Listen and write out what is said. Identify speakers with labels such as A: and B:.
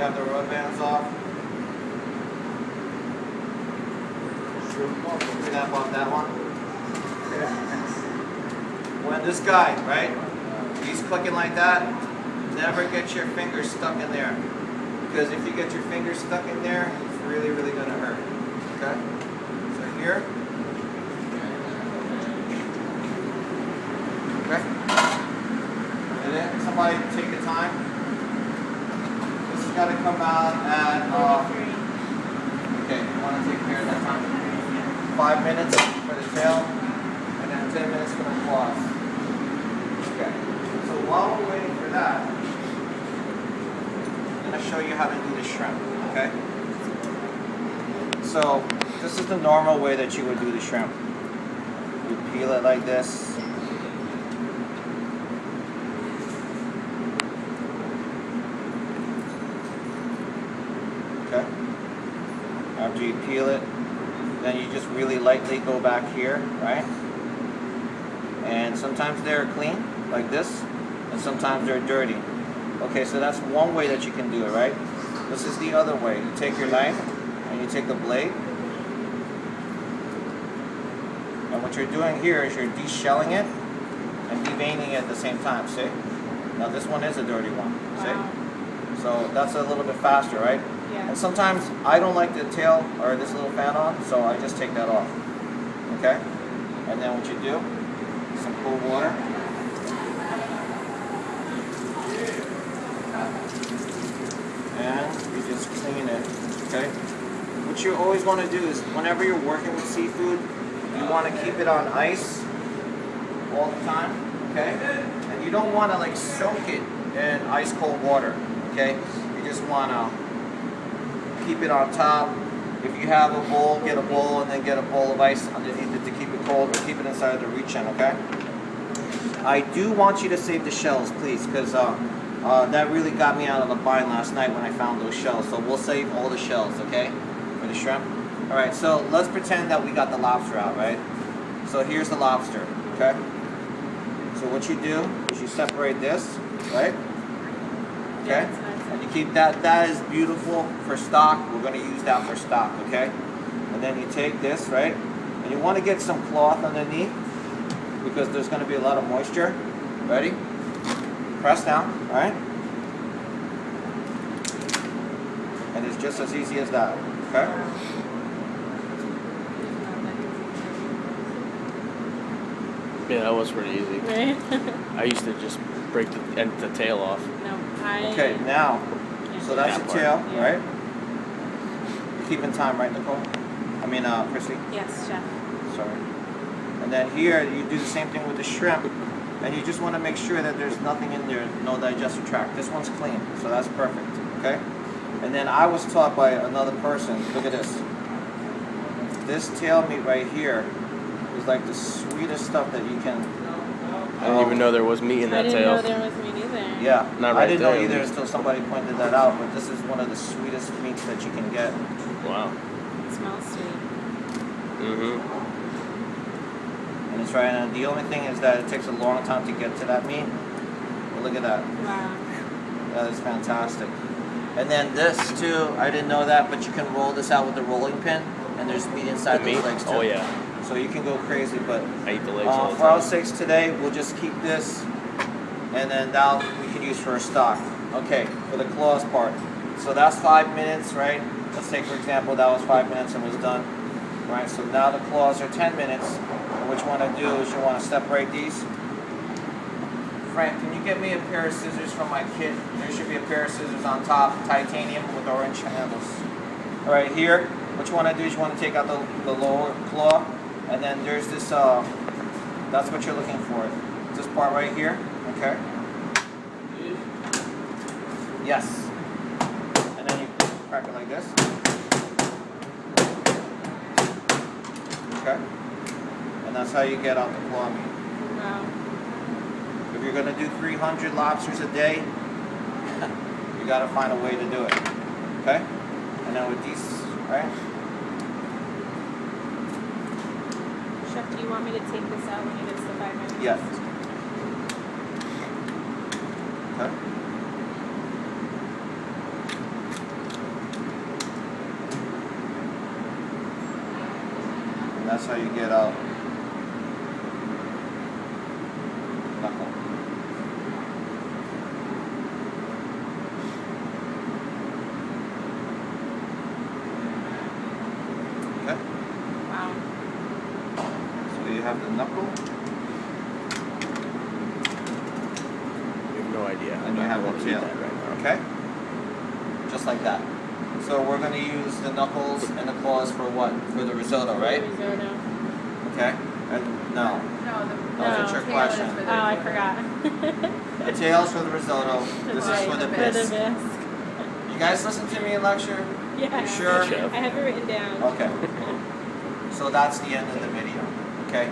A: have the rubber bands off. Snap off that one. When this guy, right, he's clicking like that, never get your fingers stuck in there. Because if you get your fingers stuck in there, it's really, really going to hurt. Okay? So here. Okay? And then somebody take the time. This has got to come out at, okay, you want to take care of that time? 5 minutes for the tail, and then 10 minutes for the claws. Okay. So while we're waiting for that, I'm going to show you how to do the shrimp. Okay. So this is the normal way that you would do the shrimp. You peel it like this. Okay. After you peel it, then you just really lightly go back here, right? And sometimes they're clean, like this, and sometimes they're dirty. Okay, so that's one way that you can do it, right? This is the other way. You take your knife, and you take the blade, and what you're doing here is you're deshelling it and deveining it at the same time, see? Now this one is a dirty one, see?
B: Wow.
A: So that's a little bit faster, right?
B: Yeah.
A: And sometimes I don't like the tail or this little fan on, so I just take that off. Okay? And then what you do, some cold water. And you just clean it. Okay? What you always want to do is whenever you're working with seafood, you want to keep it on ice all the time. Okay? And you don't want to like soak it in ice cold water. Okay? You just want to keep it on top. If you have a bowl, get a bowl, and then get a bowl of ice underneath it to keep it cold, or keep it inside the reach-in, okay? I do want you to save the shells, please, because that really got me out of the bind last night when I found those shells. So we'll save all the shells, okay, for the shrimp. All right, so let's pretend that we got the lobster out, right? So here's the lobster, okay? So what you do is you separate this, right? Okay? You keep that, that is beautiful for stock. We're going to use that for stock, okay? And then you take this, right? And you want to get some cloth underneath because there's going to be a lot of moisture. Ready? Press down, all right? And it's just as easy as that, okay?
C: Yeah, that was pretty easy.
B: Right?
C: I used to just break the tail off.
B: No, I...
A: Okay, now, so that's the tail,
B: Yeah.
A: right? You're keeping time, right, Nicole? I mean, Christy?
B: Yes, chef.
A: Sorry. And then here, you do the same thing with the shrimp, and you just want to make sure that there's nothing in there, no digestive tract. This one's clean, so that's perfect, okay? And then I was taught by another person, look at this. This tail meat right here is like the sweetest stuff that you can...
C: I didn't even know there was meat in that
B: I didn't
C: tail.
B: know there was meat either.
A: Yeah,
C: Not
A: I
C: right
A: didn't know
C: there,
A: either
C: at least.
A: until somebody pointed that out, but this is one of the sweetest meats that you can get.
C: Wow.
B: It smells sweet.
C: Mm-hmm.
A: And it's right, and the only thing is that it takes a long time to get to that meat. But look at that.
B: Wow.
A: That is fantastic. And then this too, I didn't know that, but you can roll this out with the rolling pin, and there's meat inside
C: The
A: those
C: meat?
A: legs too.
C: Oh yeah.
A: So you can go crazy, but
C: I eat the legs all the
A: for our
C: time.
A: sakes today, we'll just keep this, and then that we can use for a stock. Okay, for the claws part. So that's 5 minutes, right? Let's take for example, that was 5 minutes and was done. Right, so now the claws are 10 minutes. And what you want to do is you want to separate these. Frank, can you get me a pair of scissors from my kit? There should be a pair of scissors on top, titanium with orange handles. All right, here, what you want to do is you want to take out the lower claw, and then there's this, that's what you're looking for. This part right here, okay? Yes. And then you crack it like this. Okay? And that's how you get out the claw meat.
B: Wow.
A: If you're going to do 300 lobsters a day, you got to find a way to do it. Okay? And then with these, right?
B: Chef, do you want me to take this out when it gets to 5 minutes?
A: Yes. Okay. that's how you get out knuckle. Okay,
B: Wow.
A: so you have the knuckle,
C: You have no idea.
A: and you have
C: I
A: the
C: won't eat
A: tail.
C: that right now.
A: Okay, just like that. So we're going to use the knuckles and the claws for what? For the risotto, right?
B: Risotto.
A: Okay, and no.
D: No, the
A: That was a trick
D: tail is
A: question.
D: for
B: Oh,
D: the
B: I
D: risotto.
B: forgot.
A: The tail's for the risotto. This is
D: Right,
A: for the
D: the
B: For the
A: bisque.
B: bisque.
A: You guys listen to me in lecture?
B: Yeah.
A: You sure?
C: Chef.
B: I have it written down.
A: Okay. So that's the end of the video. Okay?